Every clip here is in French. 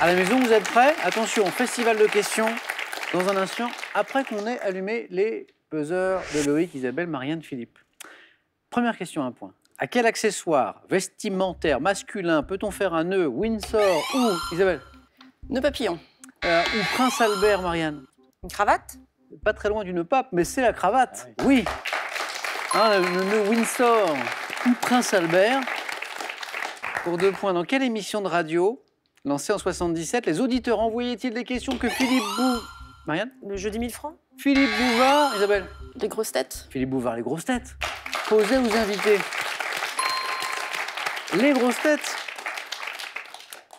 À la maison, vous êtes prêts? Attention, festival de questions dans un instant, après qu'on ait allumé les buzzers de Loïc, Isabelle, Marianne, Philippe. Première question, un point. À quel accessoire vestimentaire masculin peut-on faire un nœud Windsor ou, Isabelle? Nœud papillon. Ou Prince Albert, Marianne? Une cravate? Pas très loin d'une pape, mais c'est la cravate. Oui. Hein, le nœud Windsor ou Prince Albert. Pour 2 points, dans quelle émission de radio, lancée en 77, les auditeurs envoyaient-ils des questions que Philippe Marianne? Le jeu des 1000 francs? Philippe Bouvard, Isabelle? Les grosses têtes? Philippe Bouvard, les grosses têtes. Posez aux invités. Les grosses têtes.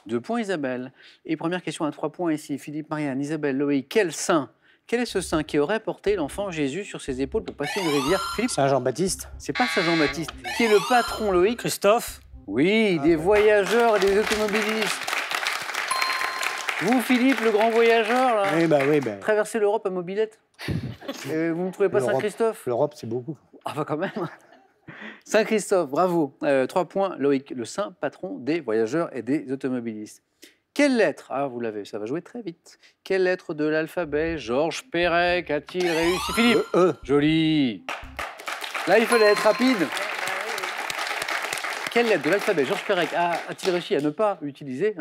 2 points, Isabelle. Et première question à 3 points ici. Philippe, Marianne, Isabelle, Loïc. Quel saint? Quel est ce saint qui aurait porté l'enfant Jésus sur ses épaules pour passer une rivière? Philippe? Saint Jean-Baptiste. C'est pas Saint Jean-Baptiste. Qui est le patron, Loïc? Christophe. Oui, des voyageurs et des automobilistes. Vous, Philippe, le grand voyageur, là, Oui, bah oui. traversez l'Europe à mobilette. Vous ne trouvez pas Saint-Christophe? L'Europe, c'est beaucoup. Ah bah quand même. Saint-Christophe, bravo. 3 points, Loïc, le saint patron des voyageurs et des automobilistes. Quelle lettre, ah vous l'avez, ça va jouer très vite. Quelle lettre de l'alphabet Georges Perec a-t-il réussi? Philippe? Joli. Là, il fallait être rapide. Quelle lettre de l'alphabet Georges Perec a-t-il réussi à ne pas utiliser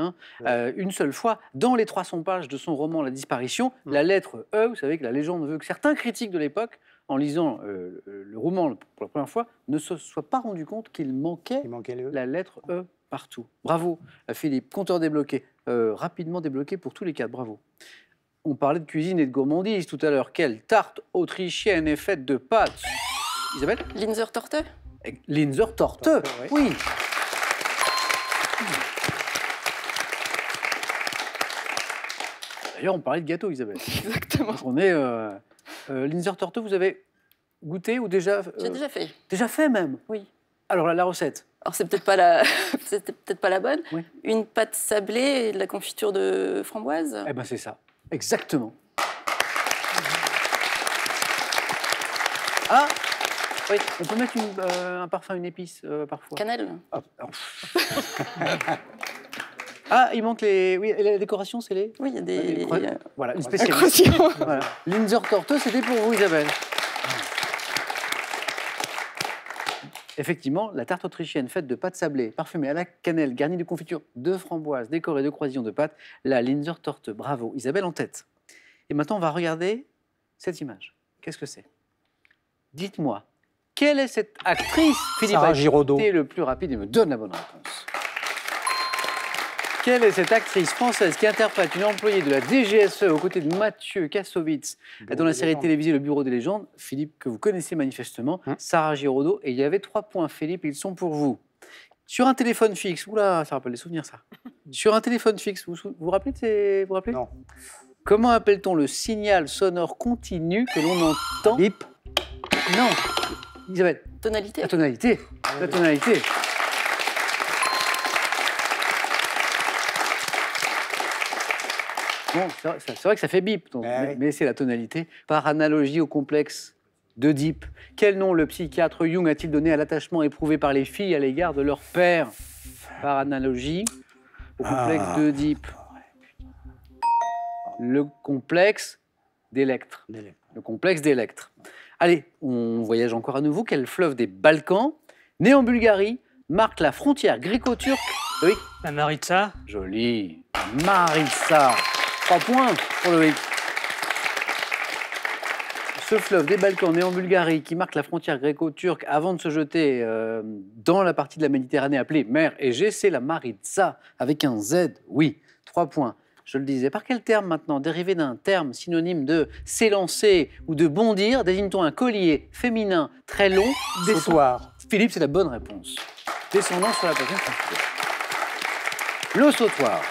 une seule fois dans les 300 pages de son roman La Disparition? La lettre E, vous savez que la légende veut que certains critiques de l'époque, en lisant le roman pour la première fois, ne se soient pas rendus compte qu'il manquait la lettre E partout. Bravo, Philippe. Compteur débloqué. Rapidement débloqué pour tous les quatre. Bravo. On parlait de cuisine et de gourmandise tout à l'heure. Quelle tarte autrichienne est faite de pâtes? Isabelle? Linzer Torte? Linzer Torte, oui. D'ailleurs, on parlait de gâteau, Isabelle. Exactement. On est Linzer Torte, vous avez goûté ou déjà J'ai déjà fait. Déjà fait même? Oui. Alors la recette? Alors c'est peut-être pas la, c'était peut-être pas la bonne. Oui. Une pâte sablée et de la confiture de framboise. Eh ben c'est ça, exactement. Ah, oui, on peut mettre un parfum, une épice parfois. Cannelle. Ah, il manque les... Oui, et la décoration, c'est les... Oui, il y a des... Voilà, une spécialité. Voilà. Linzer Torte, c'était pour vous, Isabelle. Effectivement, la tarte autrichienne faite de pâte sablée, parfumée à la cannelle, garnie de confiture de framboise, décorée de croisillons de pâte, la Linzer Torte. Bravo, Isabelle en tête. Et maintenant, on va regarder cette image. Qu'est-ce que c'est? Dites-moi, quelle est cette actrice? Philippe Sarah Giraudot. Le plus rapide et me donne la bonne réponse. Quelle est cette actrice française qui interprète une employée de la DGSE aux côtés de Mathieu Kassovitz dans la série télévisée Le Bureau des légendes? Philippe, que vous connaissez manifestement, Sarah Giraudot. Et il y avait 3 points, Philippe, ils sont pour vous. Sur un téléphone fixe, oula, ça rappelle des souvenirs, ça. Sur un téléphone fixe, vous vous rappelez vous rappelez? Non. Comment appelle-t-on le signal sonore continu que l'on entend? Bip. Non. Isabelle. Tonalité. La tonalité. La tonalité. Bon, c'est vrai que ça fait bip, donc, mais c'est la tonalité. Par analogie au complexe d'Oedipe, quel nom le psychiatre Jung a-t-il donné à l'attachement éprouvé par les filles à l'égard de leur père? Par analogie au complexe d'Oedipe. Le complexe d'Électre. Le complexe d'Électre. Allez, on voyage encore à nouveau. Quel fleuve des Balkans, né en Bulgarie, marque la frontière gréco-turque? Oui. La Maritsa. Joli. Maritsa. 3 points pour Loïc. Ce fleuve des Balkans, né en Bulgarie, qui marque la frontière gréco-turque avant de se jeter dans la partie de la Méditerranée appelée mer Égée, c'est la Maritsa, avec un Z. Oui, 3 points. Je le disais. Par quel terme maintenant, dérivé d'un terme synonyme de s'élancer ou de bondir, désigne-t-on un collier féminin très long? Sautoir. Philippe, c'est la bonne réponse. Descendant sur la poitrine. Le sautoir.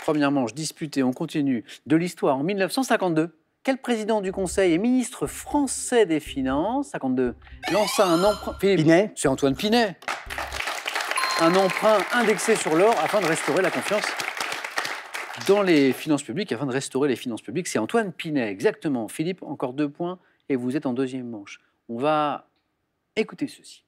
Première manche disputée, on continue. De l'histoire, en 1952, quel président du Conseil et ministre français des Finances, 52, lança un emprunt... Pinet. C'est Antoine Pinet. Un emprunt indexé sur l'or afin de restaurer la confiance dans les finances publiques, afin de restaurer les finances publiques. C'est Antoine Pinet, exactement. Philippe, encore 2 points et vous êtes en deuxième manche. On va écouter ceci.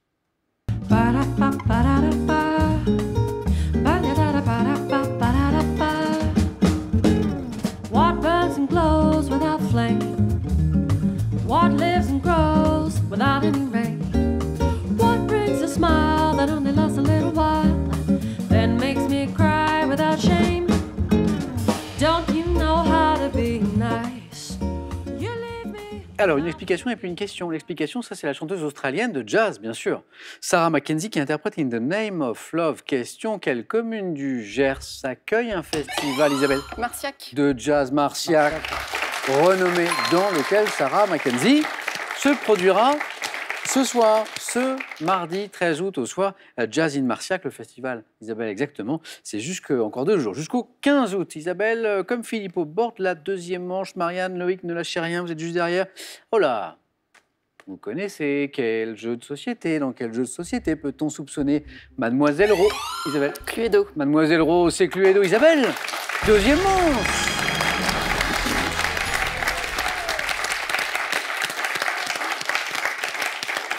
Alors, une explication et puis une question. L'explication, ça, c'est la chanteuse australienne de jazz, bien sûr. Sarah Mackenzie qui interprète In the Name of Love. Question, quelle commune du Gers accueille un festival, Isabelle, Marciac. de jazz Marciac, renommé, dans lequel Sarah Mackenzie se produira ce soir, ce mardi 13 août au soir, Jazz in Marciac, le festival, Isabelle, exactement. C'est encore 2 jours, jusqu'au 15 août. Isabelle, comme Philippe au bord de la deuxième manche. Marianne, Loïc, ne lâchez rien, vous êtes juste derrière. Oh là, vous connaissez quel jeu de société? Dans quel jeu de société peut-on soupçonner Mademoiselle Rowe? Isabelle. Cluedo. Mademoiselle Rowe, c'est Cluedo. Isabelle, deuxième manche.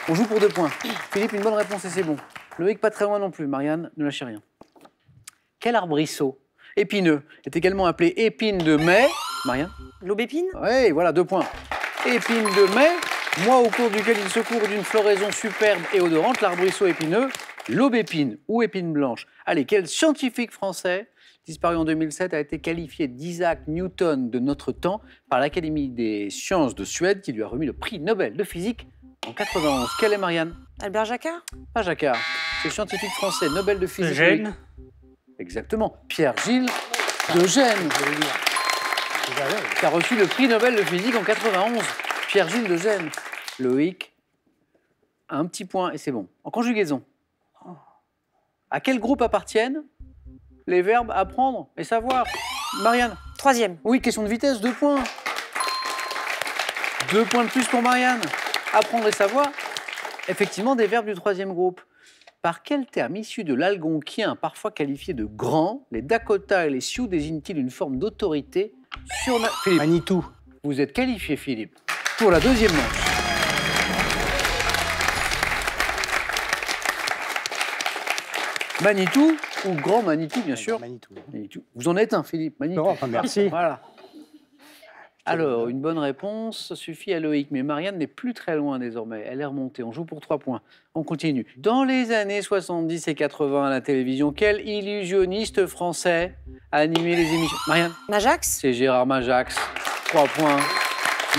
On joue pour 2 points. Philippe, une bonne réponse et c'est bon. Loïc, pas très loin non plus. Marianne, ne lâchez rien. Quel arbrisseau épineux est également appelé épine de mai? Marianne? L'aubépine? Oui, voilà, 2 points. Épine de mai, mois au cours duquel il se court d'une floraison superbe et odorante, l'arbrisseau épineux, l'aubépine ou épine blanche. Allez, quel scientifique français, disparu en 2007, a été qualifié d'Isaac Newton de notre temps par l'Académie des sciences de Suède qui lui a remis le prix Nobel de physique en 91. Quelle est Marianne? Albert Jacquard. Pas Jacquard. C'est scientifique français, Nobel de physique. Eugène? Exactement. Pierre-Gilles de Gênes. Qui a reçu le prix Nobel de physique en 91. Pierre-Gilles de Gênes. Loïc, un petit point et c'est bon. En conjugaison. À quel groupe appartiennent les verbes apprendre et savoir? Marianne? 3e. Oui, question de vitesse, 2 points. 2 points de plus pour Marianne. Apprendre et savoir, effectivement, des verbes du 3e groupe. Par quel terme issu de l'algonquien, parfois qualifié de grand, les Dakota et les Sioux désignent-ils une forme d'autorité sur... Philippe, Manitou. vous êtes qualifié, Philippe, pour la 2e manche. Manitou, ou grand Manitou, bien sûr. Manitou. Manitou. Vous en êtes un, Philippe, Manitou. Non, merci. Voilà. Alors, une bonne réponse suffit à Loïc, mais Marianne n'est plus très loin désormais. Elle est remontée. On joue pour 3 points. On continue. Dans les années 70 et 80 à la télévision, quel illusionniste français a animé les émissions? Marianne? Majax. C'est Gérard Majax. 3 points.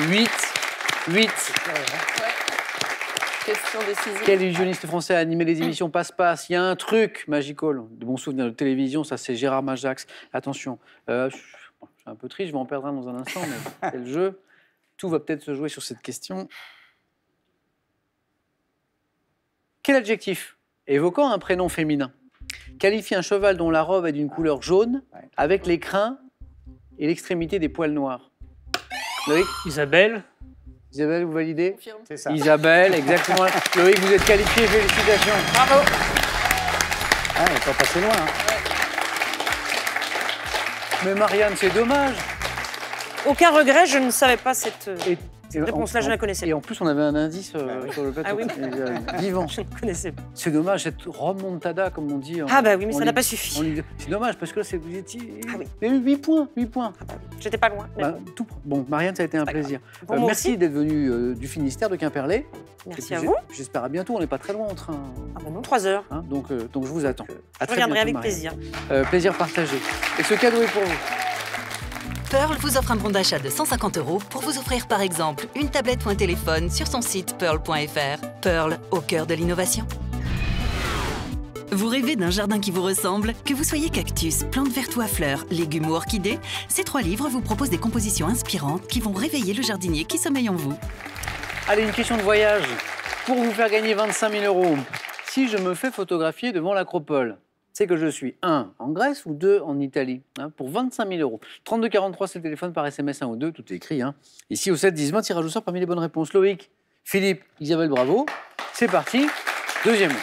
8. Question décisive. Quel illusionniste français a animé les émissions Passe-Passe? Il y a un truc, Magical, de bons souvenirs de télévision, ça c'est Gérard Majax. Attention, je suis un peu triste, je vais en perdre un dans un instant, mais c'est le jeu. Tout va peut-être se jouer sur cette question. Quel adjectif, évoquant un prénom féminin, qualifie un cheval dont la robe est d'une couleur jaune, avec les crins et l'extrémité des poils noirs? Loïc? Isabelle? Isabelle, vous validez? Confirme. C'est ça. Isabelle, exactement. Loïc, vous êtes qualifié, félicitations. Bravo. Ah, on n'est pas passé loin. Hein. Mais Marianne, c'est dommage. Aucun regret, je ne savais pas cette Et réponse-là, je ne la connaissais Et pas. en plus, on avait un indice sur le plateau. Ah oui. Vivant. Je ne connaissais pas. C'est dommage, cette remontada, comme on dit. Ah bah oui, mais en ça n'a Ligue- pas suffi. en Ligue 2. C'est dommage, parce que là, vous étiez... Ah oui. Il y a eu 8 points, 8 points. Ah bah oui, j'étais pas loin. mais Bah, bon. Bon, Marianne, ça a été un Pas plaisir. Bon, moi merci aussi. d'être venue du Finistère, de Quimperlé. Merci Et à puis, vous. J'espère à bientôt, on n'est pas très loin en train. Ah bah non, 3 heures. Hein, donc je vous attends. À Je très reviendrai bientôt, avec Marianne. plaisir. Plaisir partagé. Et ce cadeau est pour vous. Pearl vous offre un bon d'achat de 150 € pour vous offrir par exemple une tablette ou un téléphone sur son site pearl.fr. Pearl, au cœur de l'innovation. Vous rêvez d'un jardin qui vous ressemble? Que vous soyez cactus, plantes vertes ou à fleurs, légumes ou orchidées, ces 3 livres vous proposent des compositions inspirantes qui vont réveiller le jardinier qui sommeille en vous. Allez, une question de voyage. Pour vous faire gagner 25 000 €, si je me fais photographier devant l'Acropole, c'est que je suis 1 en Grèce ou 2 en Italie, hein, pour 25 000 €. 32 43, c'est le téléphone par SMS 1 ou 2, tout est écrit. Hein. Ici au 7 10 20, tirage au sort parmi les bonnes réponses. Loïc, Philippe, Isabelle, bravo. C'est parti, deuxième match.